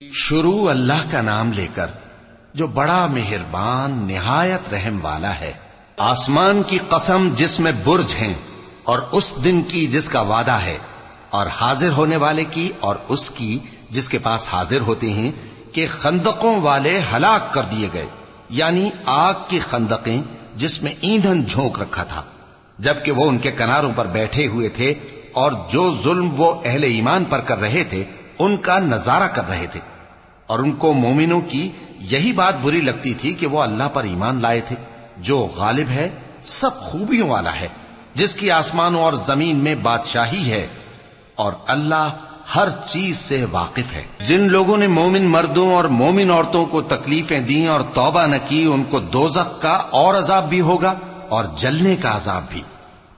شروع اللہ کا نام لے کر جو بڑا مہربان نہایت رحم والا ہے۔ آسمان کی قسم جس میں برج ہیں، اور اس دن کی جس کا وعدہ ہے، اور حاضر ہونے والے کی اور اس کی جس کے پاس حاضر ہوتے ہیں، کہ خندقوں والے ہلاک کر دیے گئے، یعنی آگ کی خندقیں جس میں ایندھن جھونک رکھا تھا، جبکہ وہ ان کے کناروں پر بیٹھے ہوئے تھے اور جو ظلم وہ اہل ایمان پر کر رہے تھے ان کا نظارہ کر رہے تھے، اور ان کو مومنوں کی یہی بات بری لگتی تھی کہ وہ اللہ پر ایمان لائے تھے جو غالب ہے، سب خوبیوں والا ہے، جس کی آسمانوں اور زمین میں بادشاہی ہے، اور اللہ ہر چیز سے واقف ہے۔ جن لوگوں نے مومن مردوں اور مومن عورتوں کو تکلیفیں دیں اور توبہ نہ کی، ان کو دوزخ کا اور عذاب بھی ہوگا اور جلنے کا عذاب بھی،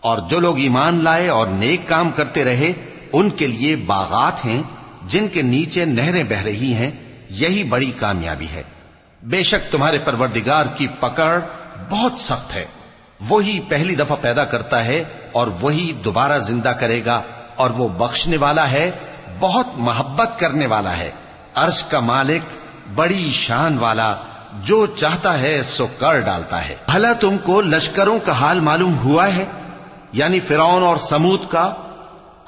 اور جو لوگ ایمان لائے اور نیک کام کرتے رہے ان کے لیے باغات ہیں جن کے نیچے نہریں بہ رہی ہیں، یہی بڑی کامیابی ہے۔ بے شک تمہارے پروردگار کی پکڑ بہت سخت ہے، وہی پہلی دفعہ پیدا کرتا ہے اور وہی دوبارہ زندہ کرے گا، اور وہ بخشنے والا ہے، بہت محبت کرنے والا ہے، عرش کا مالک، بڑی شان والا، جو چاہتا ہے سو کر ڈالتا ہے۔ بھلا تم کو لشکروں کا حال معلوم ہوا ہے، یعنی فرعون اور سمود کا؟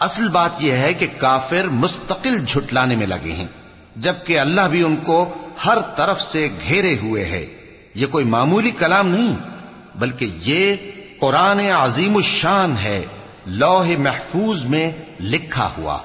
اصل بات یہ ہے کہ کافر مستقل جھٹلانے میں لگے ہیں، جبکہ اللہ بھی ان کو ہر طرف سے گھیرے ہوئے ہے۔ یہ کوئی معمولی کلام نہیں، بلکہ یہ قرآن عظیم الشان ہے، لوح محفوظ میں لکھا ہوا۔